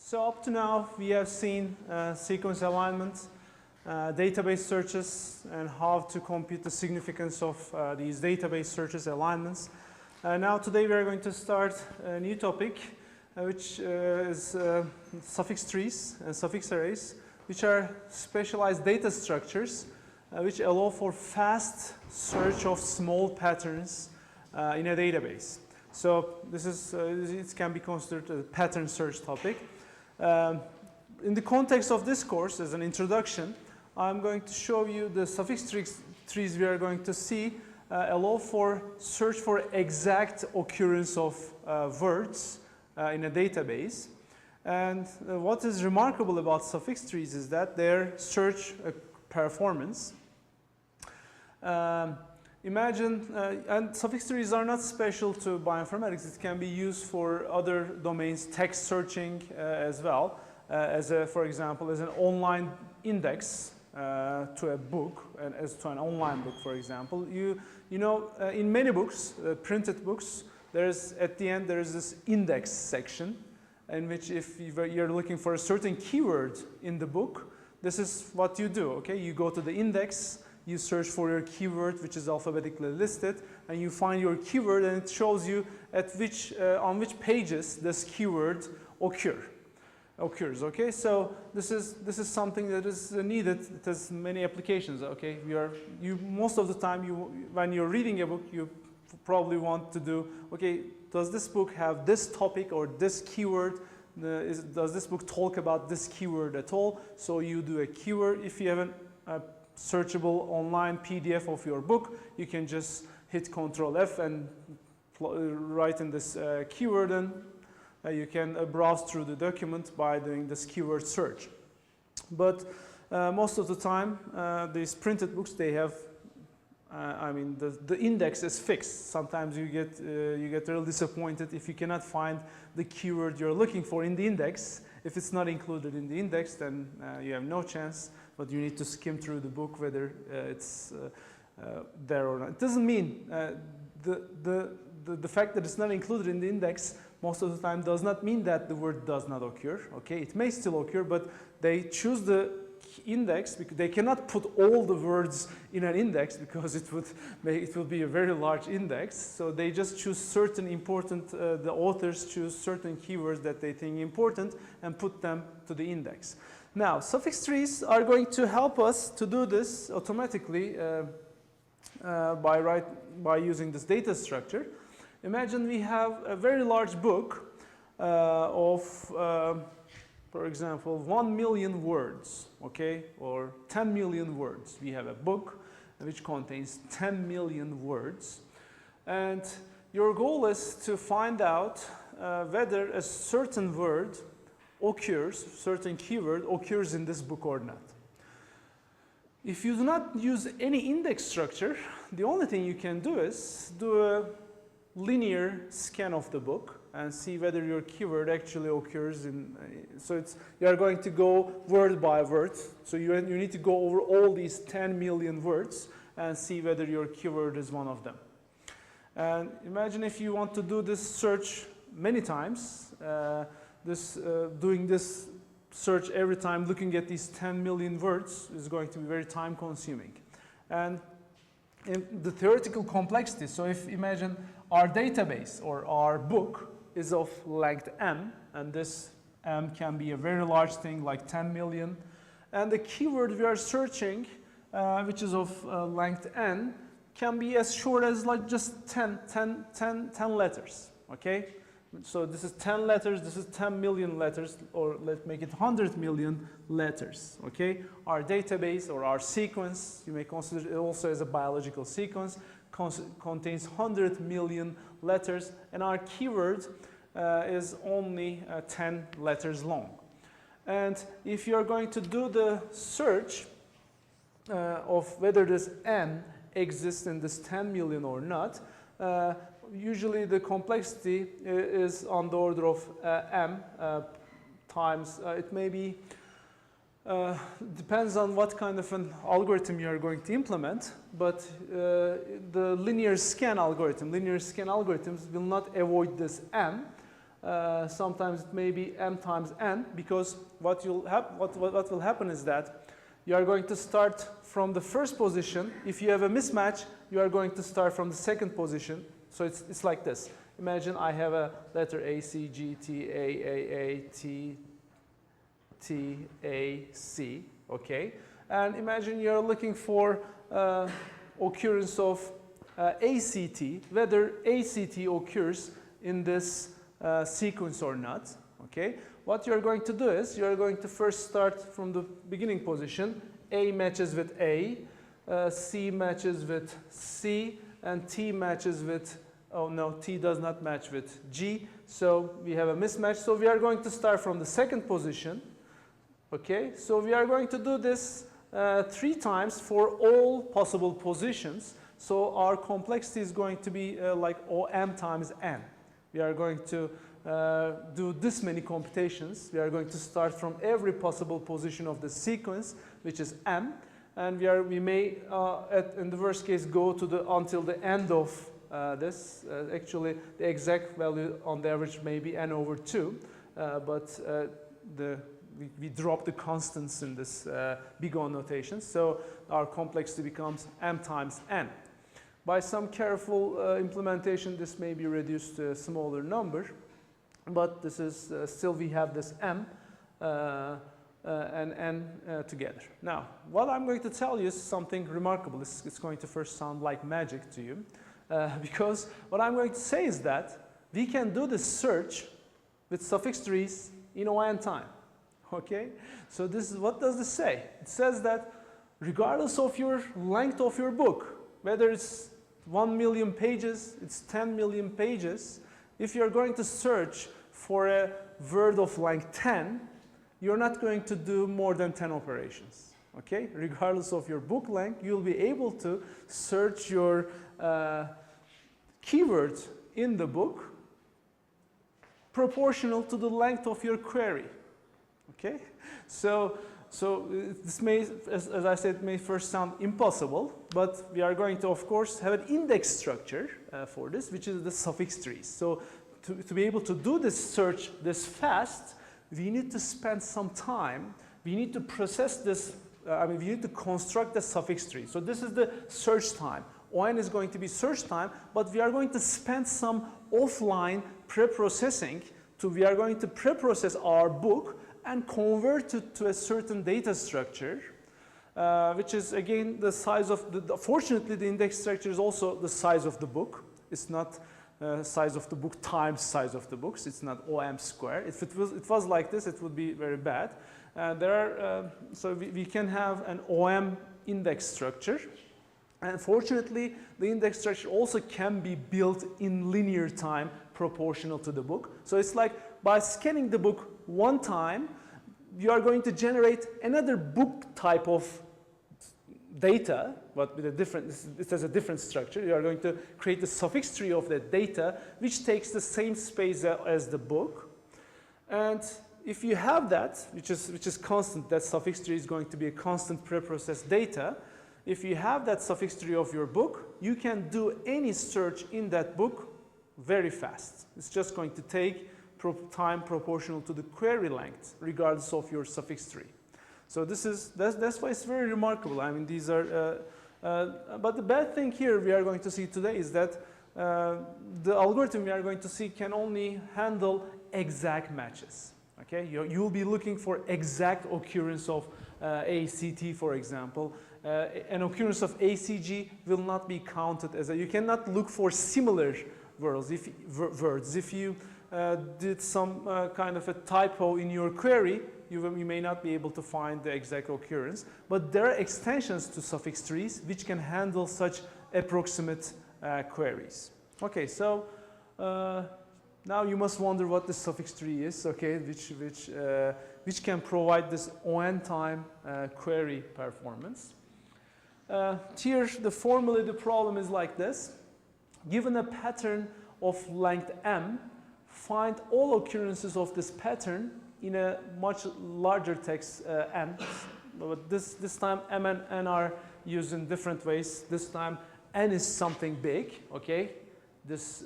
So up to now, we have seen sequence alignment, database searches, and how to compute the significance of these database searches alignments. Now today we are going to start a new topic, which is suffix trees and suffix arrays, which are specialized data structures which allow for fast search of small patterns in a database. So this is, it can be considered a pattern search topic. In the context of this course, as an introduction, I'm going to show you the suffix trees we are going to see allow for search for exact occurrence of words in a database. And what is remarkable about suffix trees is that their search performance. Imagine, and suffix trees are not special to bioinformatics. It can be used for other domains, text searching as well, for example, as an online index to a book, and as to an online book, for example. You know, in many books, printed books, at the end there is this index section, in which if you're looking for a certain keyword in the book, this is what you do. Okay, you go to the index. You search for your keyword, which is alphabetically listed, and you find your keyword, and it shows you at on which pages this keyword occurs. Okay, so this is something that is needed. It has many applications. Okay, most of the time when you're reading a book, you probably want to do, okay, does this book have this topic or this keyword? Does this book talk about this keyword at all? So you do a keyword. If you have a searchable online PDF of your book, you can just hit Ctrl F and write in this keyword, and you can browse through the document by doing this keyword search. But most of the time, these printed books, they have, the index is fixed. Sometimes you get real disappointed if you cannot find the keyword you're looking for in the index. If it's not included in the index, then you have no chance. But you need to skim through the book whether it's there or not. It doesn't mean the fact that it's not included in the index most of the time does not mean that the word does not occur. Okay, it may still occur, but they choose the index because they cannot put all the words in an index because it would be a very large index. So they just choose certain important. The authors choose certain keywords that they think important and put them to the index. Now, suffix trees are going to help us to do this automatically by using this data structure. Imagine we have a very large book of, for example, 1 million words, okay, or 10 million words. We have a book which contains 10 million words. And your goal is to find out whether a certain word certain keyword occurs in this book or not. If you do not use any index structure, the only thing you can do is do a linear scan of the book and see whether your keyword actually occurs in. So you are going to go word by word. So you need to go over all these 10 million words and see whether your keyword is one of them. And imagine if you want to do this search many times. Doing this search every time, looking at these 10 million words is going to be very time consuming. And in the theoretical complexity, so if imagine our database or our book is of length m, and this m can be a very large thing like 10 million, and the keyword we are searching, which is of length n, can be as short as like just 10 letters, okay? So this is 10 letters, this is 10 million letters, or let's make it 100 million letters, okay? Our database or our sequence, you may consider it also as a biological sequence, contains 100 million letters, and our keyword is only 10 letters long. And if you're going to do the search of whether this n exists in this 10 million or not, usually the complexity is on the order of m times, it may be, depends on what kind of an algorithm you are going to implement, but the linear scan algorithms will not avoid this m, Sometimes it may be m times n, because what will happen is that you are going to start from the first position. If you have a mismatch, you are going to start from the second position. So it's like this. Imagine I have a letter A, C, G, T, A, T, T, A, C, okay? And imagine you're looking for occurrence of ACT, whether ACT occurs in this sequence or not, okay? What you're going to do is you're going to first start from the beginning position. A matches with A, C matches with C, and T matches with, oh no, T does not match with G, so we have a mismatch. So we are going to start from the second position, okay? So we are going to do this 3 times for all possible positions. So our complexity is going to be like OM times N. We are going to do this many computations. We are going to start from every possible position of the sequence, which is M, and we may, in the worst case, go to until the end of this. Actually, the exact value on the average may be N over 2, but we drop the constants in this big O notation, so our complexity becomes M times N. By some careful implementation, this may be reduced to a smaller number, but this is still we have this M and N together. Now, what I'm going to tell you is something remarkable. It's going to first sound like magic to you, because what I'm going to say is that we can do this search with suffix trees in ON time. Okay? So this is, what does this say? It says that regardless of your length of your book, whether it's 1 million pages, it's 10 million pages, if you're going to search for a word of length 10, you're not going to do more than 10 operations. Okay? Regardless of your book length, you'll be able to search your keywords in the book proportional to the length of your query. Okay? So this may, as I said, may first sound impossible, but we are going to, of course, have an index structure for this, which is the suffix trees. So to be able to do this search this fast, we need to spend some time. We need to process this, we need to construct the suffix tree. So this is the search time. ON is going to be search time, but we are going to spend some offline pre-processing. We are going to pre-process our book and convert it to a certain data structure, which is again the size of fortunately the index structure is also the size of the book. It's not size of the book times size of the books. It's not OM square. If it was like this, it would be very bad. So we can have an OM index structure. And fortunately, the index structure also can be built in linear time proportional to the book. So it's like by scanning the book one time, you are going to generate another book type of data, but with a different, it has a different structure. You are going to create a suffix tree of that data, which takes the same space as the book. And if you have that, which is constant, that suffix tree is going to be a constant pre-processed data. If you have that suffix tree of your book, you can do any search in that book very fast. It's just going to take time proportional to the query length, regardless of your suffix tree. So that's why it's very remarkable. I mean, these are, but the bad thing here we are going to see today is that the algorithm we are going to see can only handle exact matches. Okay, you'll be looking for exact occurrence of ACT, for example. An occurrence of ACG will not be counted as you cannot look for similar words. If you did some kind of a typo in your query, you may not be able to find the exact occurrence. But there are extensions to suffix trees which can handle such approximate queries. Okay, so now you must wonder what the suffix tree is, okay, which can provide this ON time query performance. Here, the formula, the problem is like this. Given a pattern of length m, find all occurrences of this pattern in a much larger text n. But this time m and n are used in different ways. This time n is something big, okay? This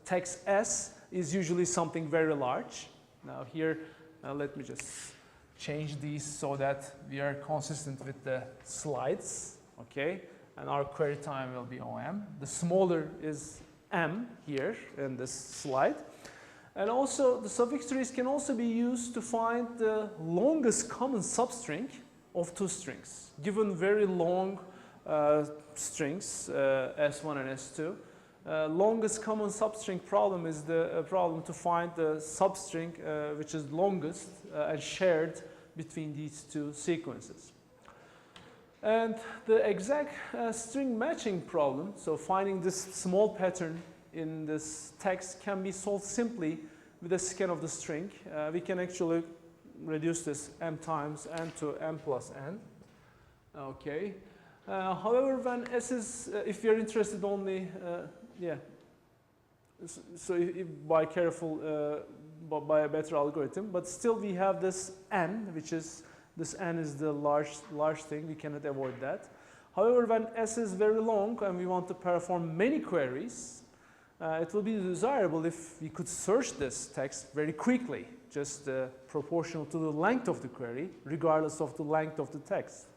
text s is usually something very large. Now here, let me just change these so that we are consistent with the slides, okay? And our query time will be OM. The smaller is M here in this slide. And also the suffix trees can also be used to find the longest common substring of two strings. Given very long strings, S1 and S2, longest common substring problem is the problem to find the substring which is longest and shared between these two sequences. And the exact string matching problem, so finding this small pattern in this text, can be solved simply with a scan of the string. We can actually reduce this m times n to m plus n. Okay. However, when S is, if you're interested only, so if by careful, by a better algorithm, but still we have this n, which is, this n is the large thing, we cannot avoid that. However, when S is very long and we want to perform many queries, it will be desirable if we could search this text very quickly, just proportional to the length of the query, regardless of the length of the text.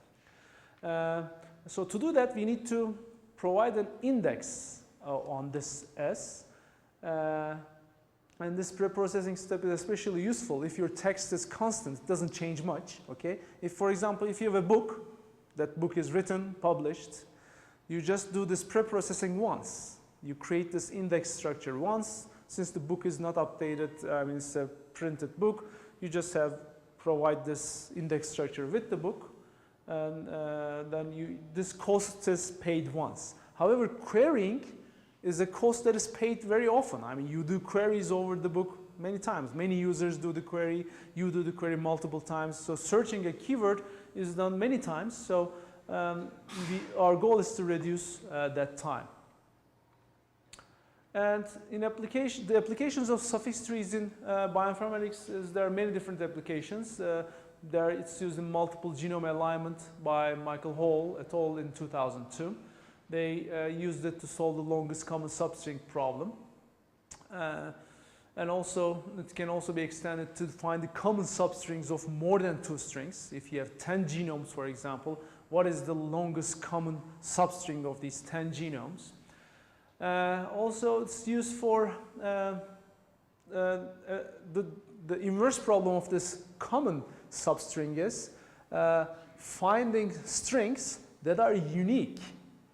So to do that, we need to provide an index on this S. And this preprocessing step is especially useful if your text is constant, it doesn't change much, okay? If, for example, if you have a book, that book is written, published, you just do this preprocessing once. You create this index structure once. Since the book is not updated, I mean, it's a printed book, you just provide this index structure with the book, and then this cost is paid once. However, querying is a cost that is paid very often. I mean, you do queries over the book many times. Many users do the query. You do the query multiple times. So searching a keyword is done many times. So our goal is to reduce that time. And in the applications of suffix trees in bioinformatics, there are many different applications. It's used in multiple genome alignment by Michael Hall et al. In 2002. They used it to solve the longest common substring problem. And also, it can also be extended to find the common substrings of more than two strings. If you have 10 genomes, for example, what is the longest common substring of these 10 genomes? Also, it's used for the inverse problem of this common substring is finding strings that are unique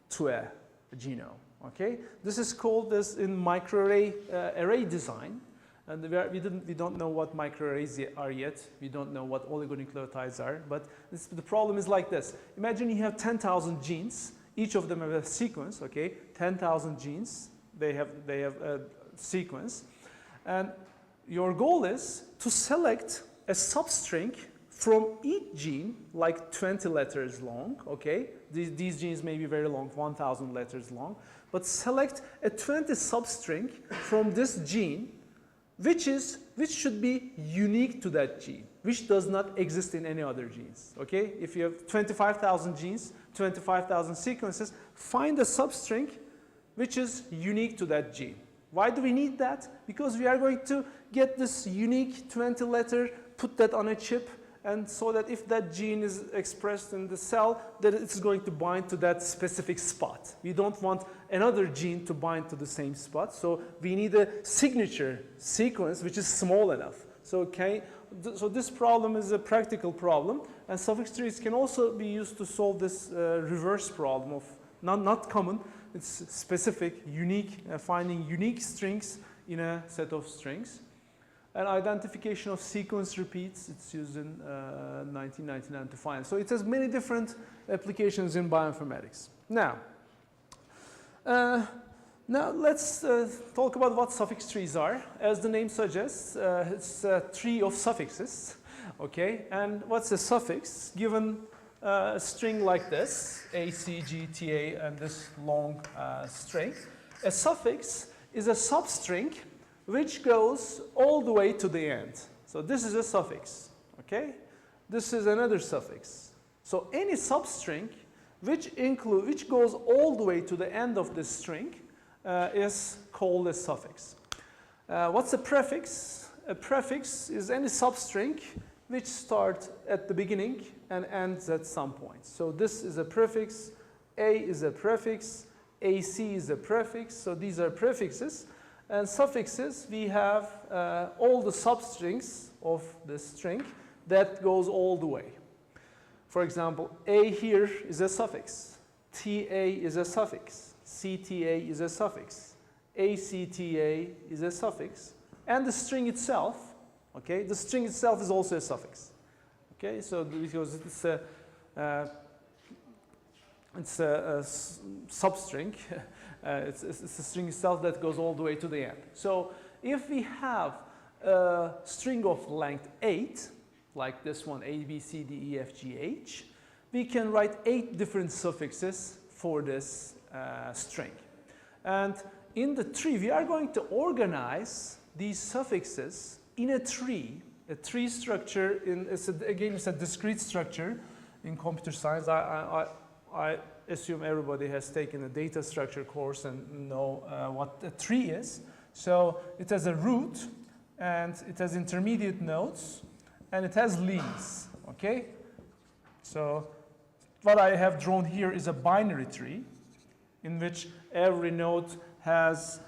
to a genome. Okay, this is called this in microarray array design, and we don't know what microarrays are yet. We don't know what oligonucleotides are, but the problem is like this. Imagine you have 10,000 genes. Each of them have a sequence. Okay, 10,000 genes. They have a sequence, and your goal is to select a substring from each gene, like 20 letters long, okay? These genes may be very long, 1,000 letters long, but select a 20 substring from this gene, which should be unique to that gene, which does not exist in any other genes, okay? If you have 25,000 genes, 25,000 sequences, find a substring which is unique to that gene. Why do we need that? Because we are going to get this unique 20 letter, put that on a chip, and so that if that gene is expressed in the cell, that it's going to bind to that specific spot. We don't want another gene to bind to the same spot, so we need a signature sequence which is small enough. So this problem is a practical problem, and suffix trees can also be used to solve this reverse problem of not common, it's specific, unique, finding unique strings in a set of strings. And identification of sequence repeats, it's used in 1999 to find. So it has many different applications in bioinformatics. Now let's talk about what suffix trees are. As the name suggests, it's a tree of suffixes. Okay, and what's a suffix? Given a string like this, A, C, G, T, A, and this long string, a suffix is a substring which goes all the way to the end. So this is a suffix, okay? This is another suffix. So any substring which goes all the way to the end of this string is called a suffix. What's a prefix? A prefix is any substring which starts at the beginning and ends at some point. So this is a prefix, A is a prefix, AC is a prefix, so these are prefixes. And suffixes, we have all the substrings of the string that goes all the way. For example, A here is a suffix, TA is a suffix, CTA is a suffix, ACTA is a suffix, and the string itself, okay, the string itself is also a suffix. Okay, so because it's a substring, it's a string itself that goes all the way to the end. So if we have a string of length 8, like this one, A, B, C, D, E, F, G, H, we can write 8 different suffixes for this string. And in the tree, we are going to organize these suffixes in a tree structure. Again, it's a discrete structure in computer science. I assume everybody has taken a data structure course and know what a tree is. So it has a root, and it has intermediate nodes, and it has leaves, okay? So what I have drawn here is a binary tree in which every node has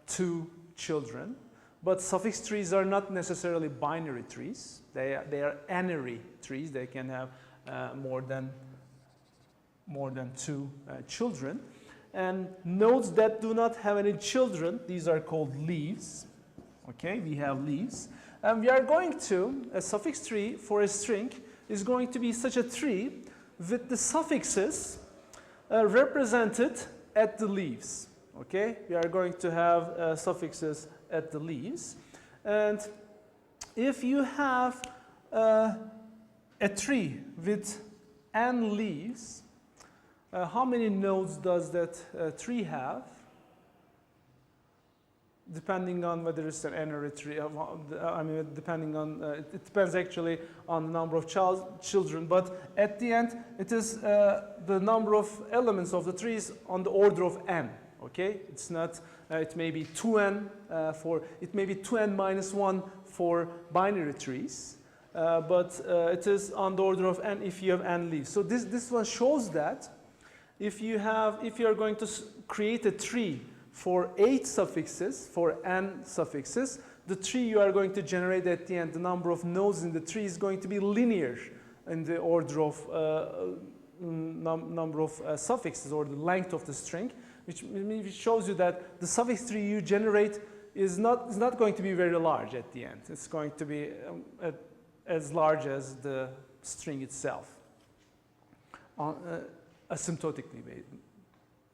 2 children. But suffix trees are not necessarily binary trees. They are n-ary trees. They can have more than 2 children. And nodes that do not have any children, these are called leaves. Okay, we have leaves. And we are going to, a suffix tree for a string is going to be such a tree with the suffixes represented at the leaves. Okay, we are going to have suffixes at the leaves. And if you have a tree with n leaves, how many nodes does that tree have? Depending on whether it's an n-ary tree, I mean, depending on, it depends actually on the number of children, but at the end, it is the number of elements of the trees on the order of n, okay? It's not, it may be 2n it may be 2n minus 1 for binary trees, but it is on the order of n if you have n leaves. So this one shows that if you are going to create a tree for 8 suffixes, for n suffixes, the tree you are going to generate at the end, the number of nodes in the tree is going to be linear in the order of number of suffixes or the length of the string, which shows you that the suffix tree you generate is not going to be very large at the end. It's going to be as large as the string itself, asymptotically.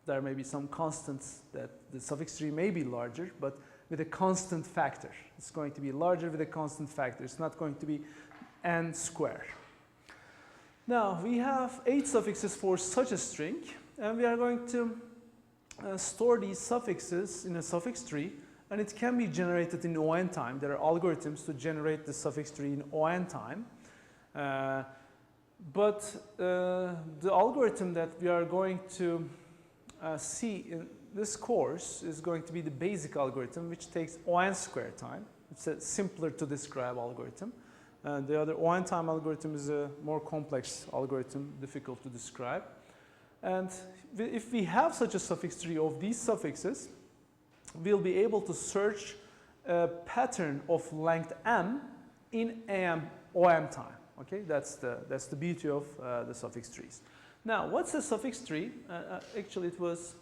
There may be some constants that the suffix tree may be larger, but with a constant factor. It's going to be larger with a constant factor. It's not going to be n squared. Now, we have 8 suffixes for such a string, and we are going to store these suffixes in a suffix tree, and it can be generated in ON time. There are algorithms to generate the suffix tree in ON time. But the algorithm that we are going to see in this course is going to be the basic algorithm, which takes ON square time. It's a simpler to describe algorithm. The other ON time algorithm is a more complex algorithm, difficult to describe. And if we have such a suffix tree of these suffixes, we'll be able to search a pattern of length m in OM time. Okay, that's the beauty of the suffix trees. Now, what's a suffix tree? Actually, it was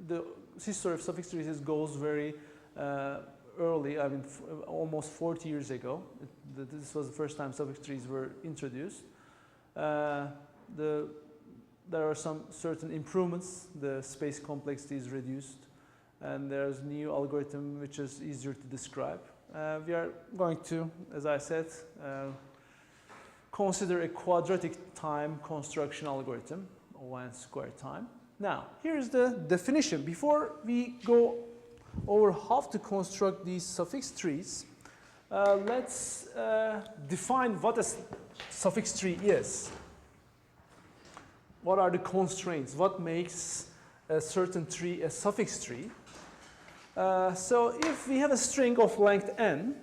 the history of suffix trees goes very early. I mean, almost 40 years ago. This was the first time suffix trees were introduced. There are some certain improvements. The space complexity is reduced, and there's new algorithm which is easier to describe. We are going to, as I said, consider a quadratic time construction algorithm, ON square time. Now, here's the definition. Before we go over how to construct these suffix trees, let's define what a suffix tree is. What are the constraints? What makes a certain tree a suffix tree? So if we have a string of length n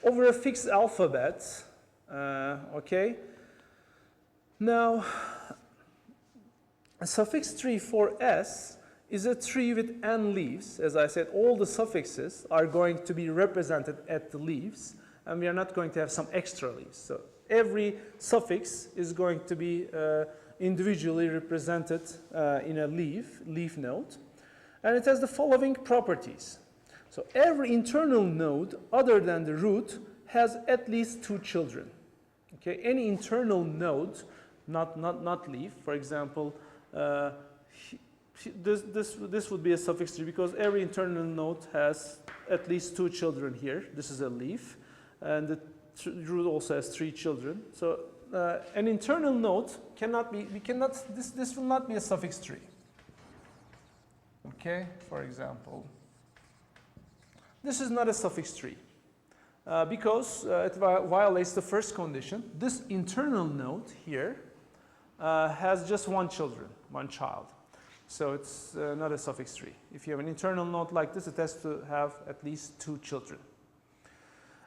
over a fixed alphabet, okay, now a suffix tree for S is a tree with n leaves. As I said, all the suffixes are going to be represented at the leaves, and we are not going to have some extra leaves. So every suffix is going to be individually represented in a leaf node. And it has the following properties. So every internal node other than the root has at least 2 children. Okay, any internal node, not leaf, for example, this would be a suffix tree because every internal node has at least 2 children here. This is a leaf, and the root also has 3 children. So an internal node cannot be, this will not be a suffix tree. Okay, for example, this is not a suffix tree because it violates the first condition. This internal node here has just one child. So it's not a suffix tree. If you have an internal node like this, it has to have at least 2 children.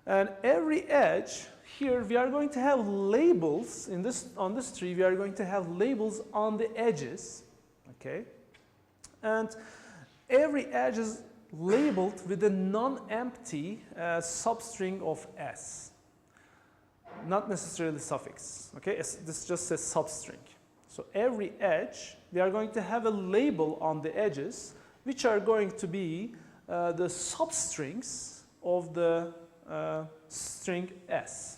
And every edge here, we are going to have labels on this tree. We are going to have labels on the edges, okay? And every edge is labeled with a non-empty substring of S, not necessarily suffix, okay? This just says substring. So every edge, we are going to have a label on the edges, which are going to be the substrings of the string S.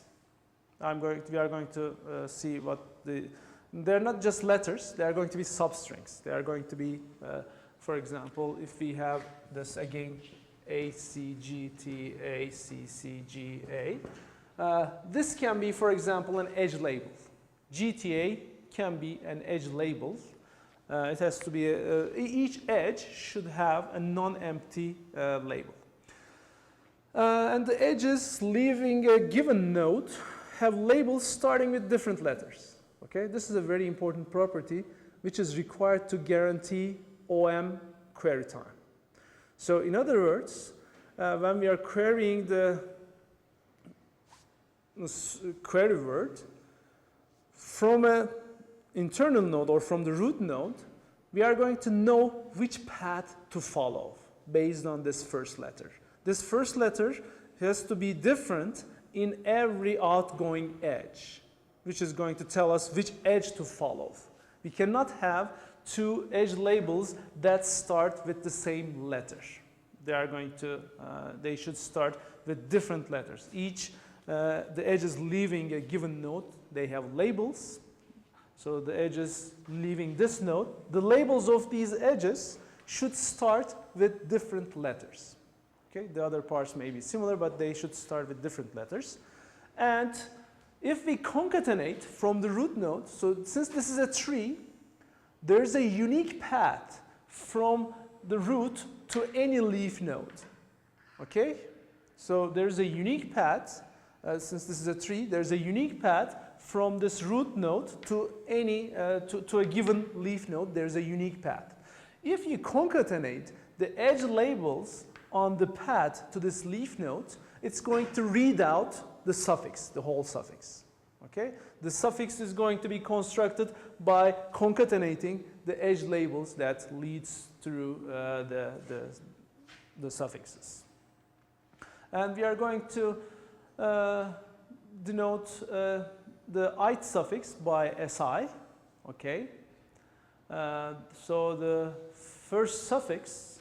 We are going to see what they're not just letters, they are going to be substrings. They are going to be, for example, if we have this again, A, C, G, T, A, C, C, G, A. This can be, for example, an edge label. GTA can be an edge label. It has to be, each edge should have a non-empty label. And the edges leaving a given node have labels starting with different letters. Okay, this is a very important property which is required to guarantee OM query time. So in other words, when we are querying the query word from an internal node or from the root node, we are going to know which path to follow based on this first letter. This first letter has to be different in every outgoing edge, which is going to tell us which edge to follow. We cannot have 2 edge labels that start with the same letter. They should start with different letters. The edges leaving a given node, they have labels. So the edges leaving this node, the labels of these edges should start with different letters. Okay, the other parts may be similar, but they should start with different letters. And if we concatenate from the root node, so since this is a tree, there's a unique path from the root to any leaf node. Okay? So there's a unique path, since this is a tree, there's a unique path from this root node to any, to a given leaf node, there's a unique path. If you concatenate the edge labels on the path to this leaf node, it's going to read out the suffix, the whole suffix. Okay? The suffix is going to be constructed by concatenating the edge labels that leads through the suffixes. And we are going to denote the ith suffix by SI. Okay? So the first suffix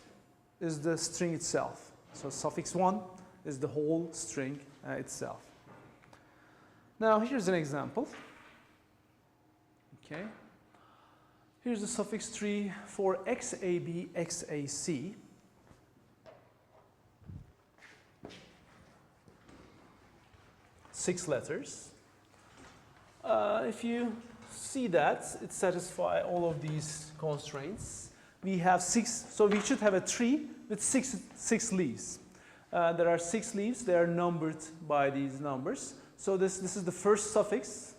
is the string itself. So suffix 1 is the whole string itself. Now here's an example. Okay. Here's the suffix tree for XAB, XAC. Six letters. If you see that, it satisfies all of these constraints. We have 6, so we should have a tree with six leaves. There are 6 leaves, they are numbered by these numbers. So this is the first suffix,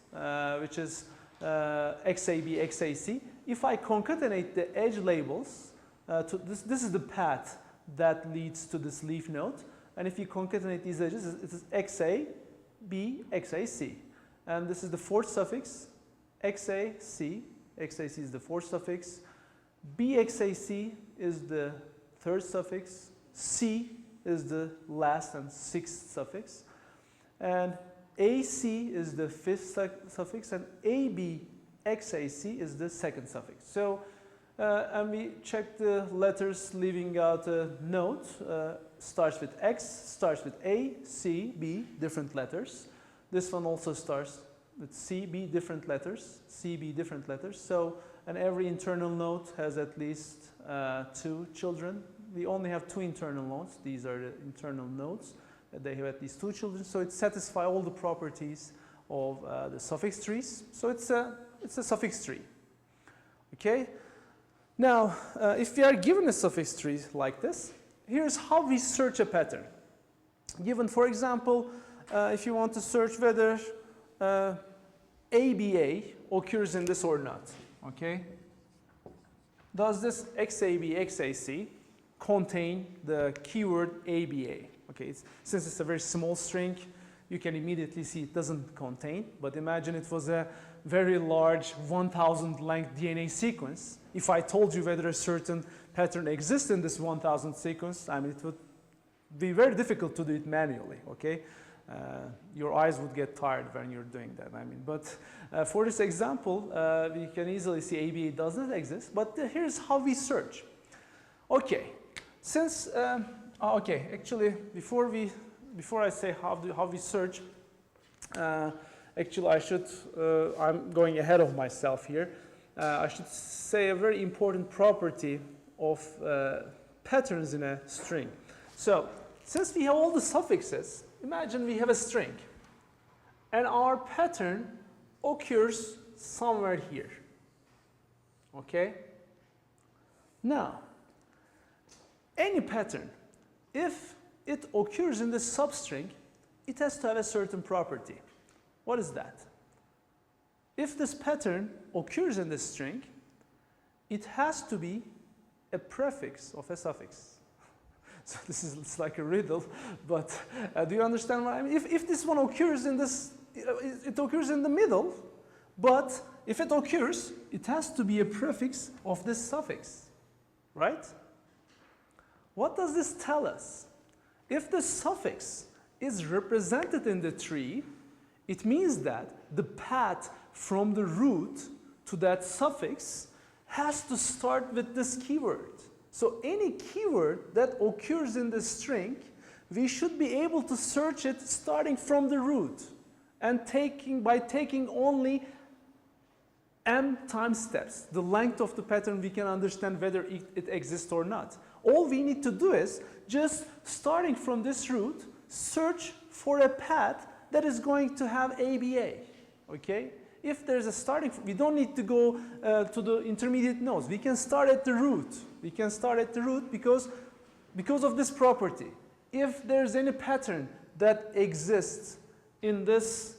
which is XAB, XAC. If I concatenate the edge labels, this is the path that leads to this leaf node. And if you concatenate these edges, it is XA, B, XA, C. And this is the fourth suffix, XA, C. XAC is the fourth suffix. BXAC is the third suffix. C is the last and sixth suffix. And AC is the fifth suffix, and ABXAC is the second suffix. So, and we check the letters leaving out a note. Starts with X, starts with A, C, B, different letters. This one also starts with C, B, different letters, C, B, different letters. So, and every internal note has at least 2 children. We only have 2 internal nodes. These are the internal nodes. They have at least 2 children. So it satisfies all the properties of the suffix trees. So it's a suffix tree. Okay. Now, if we are given a suffix tree like this, here's how we search a pattern. Given, for example, if you want to search whether ABA occurs in this or not, okay? Does this XAB, XAC contain the keyword ABA? Okay, since it's a very small string, you can immediately see it doesn't contain, but imagine it was a very large 1,000 length DNA sequence. If I told you whether a certain pattern exists in this 1,000 sequence, I mean, it would be very difficult to do it manually, okay? Your eyes would get tired when you're doing that, I mean. But for this example, we can easily see ABA does not exist, but here's how we search. Okay, since, okay, actually, before I say how we search, actually, I'm going ahead of myself here. I should say a very important property of patterns in a string. So, since we have all the suffixes, imagine we have a string, and our pattern occurs somewhere here. Okay? Now, any pattern, if it occurs in the substring, it has to have a certain property. What is that? If this pattern occurs in this string, it has to be a prefix of a suffix. So this is, it's like a riddle, but do you understand what I mean? If this one occurs in this, it occurs in the middle, but if it occurs, it has to be a prefix of this suffix, right? What does this tell us? If the suffix is represented in the tree, it means that the path from the root to that suffix has to start with this keyword. So any keyword that occurs in the string, we should be able to search it starting from the root and by taking only m time steps. The length of the pattern, we can understand whether it exists or not. All we need to do is just starting from this root, search for a path that is going to have ABA, okay? If there's a starting, we don't need to go to the intermediate nodes. We can start at the root. We can start at the root because of this property. If there's any pattern that exists in this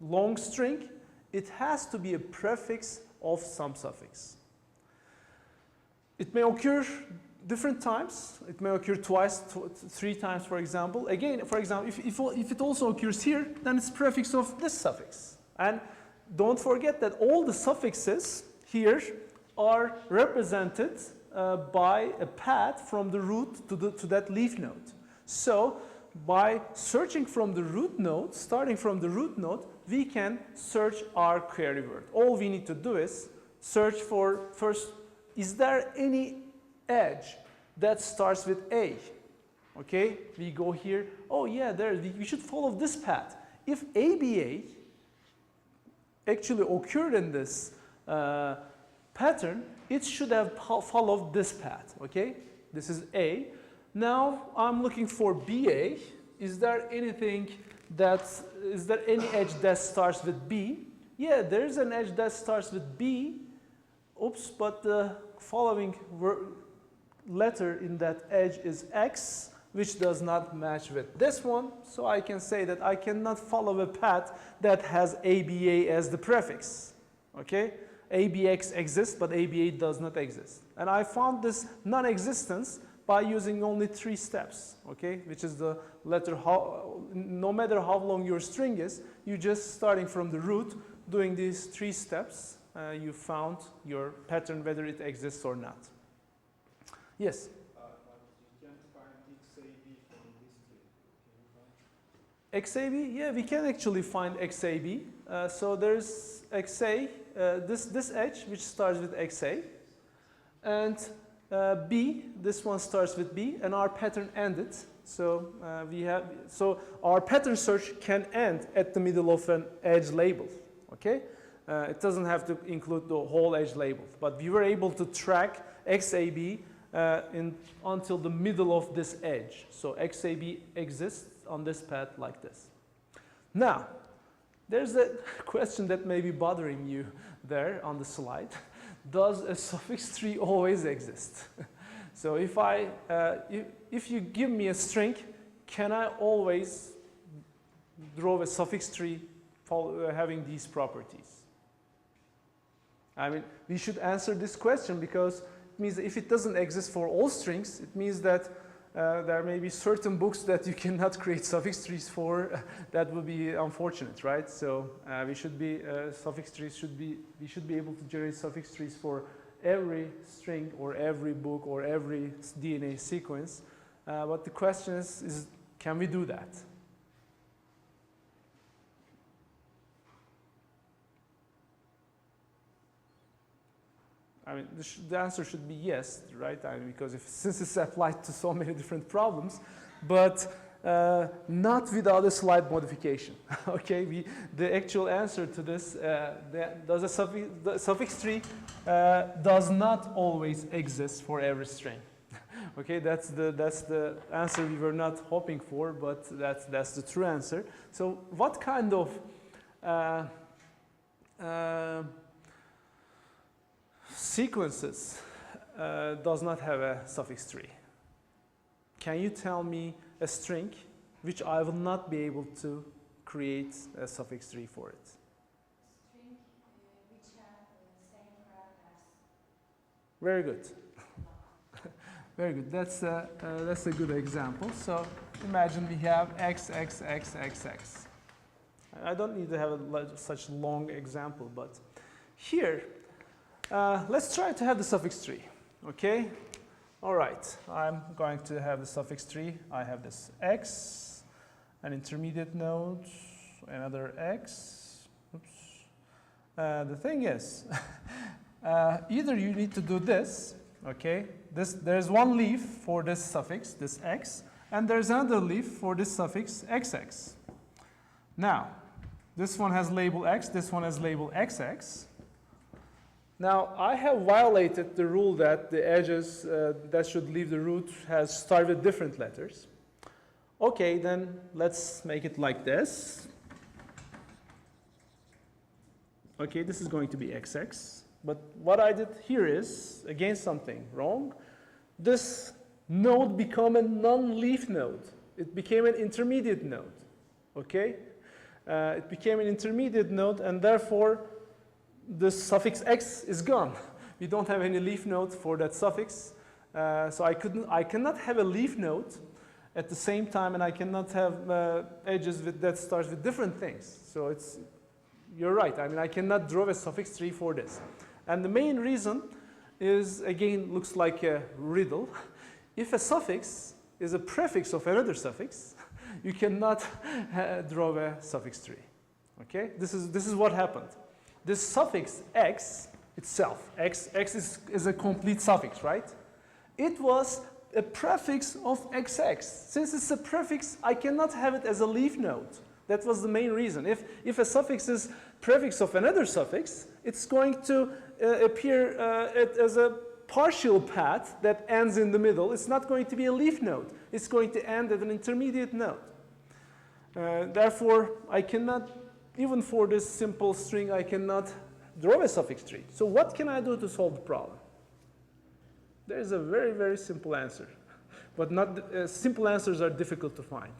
long string, it has to be a prefix of some suffix. It may occur different times. It may occur twice, 3 times, for example. Again, for example, if it also occurs here, then it's prefix of this suffix. And don't forget that all the suffixes here are represented by a path from the root to that leaf node. So by searching from the root node, starting from the root node, we can search our query word. All we need to do is search for first, is there any edge that starts with A? Okay, we go here. Oh yeah, we should follow this path. If ABA actually occurred in this pattern, it should have followed this path, okay? This is A. Now I'm looking for BA. Is there any edge that starts with B? Yeah, there's an edge that starts with B. Oops, but the following letter in that edge is X, which does not match with this one. So I can say that I cannot follow a path that has ABA as the prefix, okay? ABX exists, but ABA does not exist. And I found this non-existence by using only 3 steps, okay? Which is the letter, no matter how long your string is, you just starting from the root, doing these 3 steps, you found your pattern, whether it exists or not. Yes? But you can't find XAB from this tree. Can you find? XAB, yeah, we can actually find XAB. So there's XA, this edge, which starts with XA, and B, this one starts with B, and our pattern ended. So so our pattern search can end at the middle of an edge label. Okay, it doesn't have to include the whole edge label, but we were able to track XAB until the middle of this edge. So XAB exists on this path like this. Now, there's a question that may be bothering you there on the slide. Does a suffix tree always exist? So if you give me a string, can I always draw a suffix tree having these properties? I mean, we should answer this question, because it means if it doesn't exist for all strings, it means that there may be certain books that you cannot create suffix trees for. That would be unfortunate, right? So we should be we should be able to generate suffix trees for every string or every book or every DNA sequence. But the question is can we do that? I mean, the answer should be yes, right? I mean, because since it's applied to so many different problems, but not without a slight modification. Okay, the actual answer to this, the suffix tree does not always exist for every string. Okay, that's the answer we were not hoping for, but that's the true answer. So, what kind of sequences does not have a suffix tree? Can you tell me a string which I will not be able to create a suffix tree for it? String which have the same characters. Very good. Very good. That's a good example. So imagine we have x, x, x, x, x. I don't need to have such long example, but here, let's try to have the suffix tree, okay? All right, I'm going to have the suffix tree. I have this x, an intermediate node, another x. Oops. The thing is, either you need to do this, okay? There's one leaf for this suffix, this x, and there's another leaf for this suffix xx. Now, this one has label x, this one has label xx. Now, I have violated the rule that the edges that should leave the root has started with different letters. Okay, then let's make it like this. Okay, this is going to be xx. But what I did here is, again, something wrong. This node became a non-leaf node. It became an intermediate node. Okay? It became an intermediate node, and therefore, the suffix x is gone. We don't have any leaf node for that suffix. So I cannot have a leaf node at the same time, and I cannot have edges that starts with different things. So you're right. I mean, I cannot draw a suffix tree for this. And the main reason is, again, looks like a riddle. If a suffix is a prefix of another suffix, you cannot draw a suffix tree. Okay? This is what happened. This suffix x itself, x is a complete suffix, right? It was a prefix of xx. Since it's a prefix, I cannot have it as a leaf node. That was the main reason. If a suffix is prefix of another suffix, it's going to appear as a partial path that ends in the middle. It's not going to be a leaf node. It's going to end at an intermediate node. Therefore, I cannot, even for this simple string, I cannot draw a suffix tree. So what can I do to solve the problem? There is a very, very simple answer. But simple answers are difficult to find.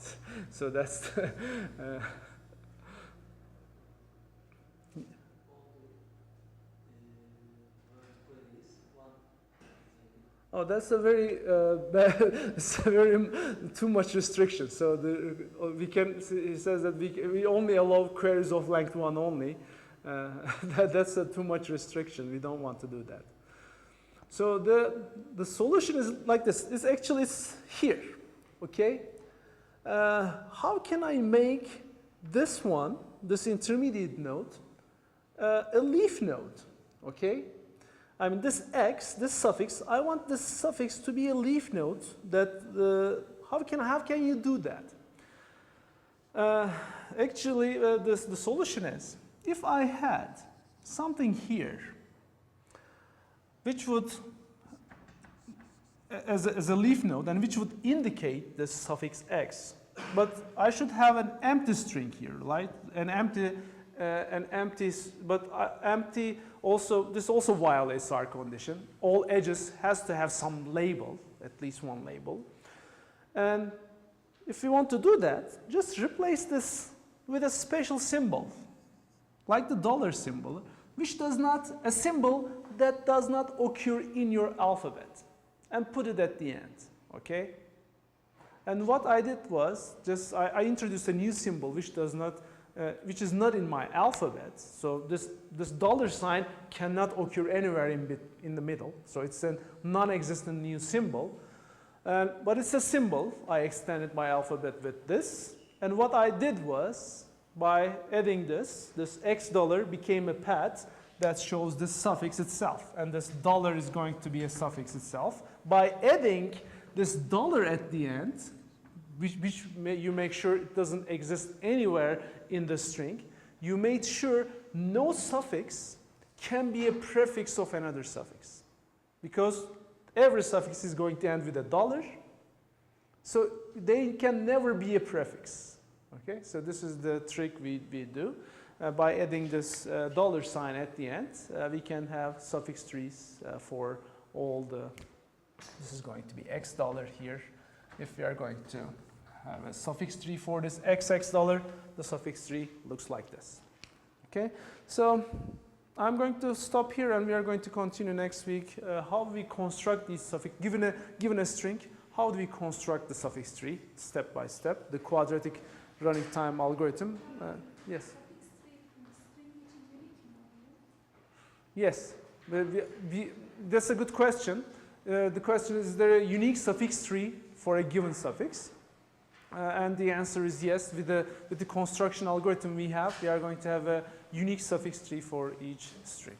So that's Oh, that's a very bad, it's a very too much restriction. So we can, he says that we only allow queries of length 1 only. That's a too much restriction. We don't want to do that. So the solution is like this. It's actually here, okay? How can I make this one, this intermediate node, a leaf node, okay? I mean, this x, this suffix, I want this suffix to be a leaf node. That how can you do that? Actually, the solution is, if I had something here, which would, as a leaf node, and which would indicate the suffix x, but I should have an empty string here, right? Empty also, this also violates our condition. All edges has to have some label, at least one label. And if you want to do that, just replace this with a special symbol, like the dollar symbol, which does not, a symbol that does not occur in your alphabet, and put it at the end, okay? And what I did was, just I introduced a new symbol which does not, which is not in my alphabet. So this dollar sign cannot occur anywhere in the middle. So it's a non-existent new symbol. But it's a symbol. I extended my alphabet with this. And what I did was, by adding this x dollar became a path that shows this suffix itself. And this dollar is going to be a suffix itself. By adding this dollar at the end, which you make sure it doesn't exist anywhere in the string, you made sure no suffix can be a prefix of another suffix. Because every suffix is going to end with a dollar, so they can never be a prefix. Okay, so this is the trick we do. By adding this dollar sign at the end, we can have suffix trees for all the, this is going to be x dollar here. If we are going to have a suffix tree for this XX dollar, the suffix tree looks like this. Okay, so I'm going to stop here and we are going to continue next week how we construct these suffix, given a string, how do we construct the suffix tree step by step, the quadratic running time algorithm. Yes? Yes, that's a good question. The question is there a unique suffix tree for a given suffix? And the answer is yes. With the construction algorithm we have, we are going to have a unique suffix tree for each string.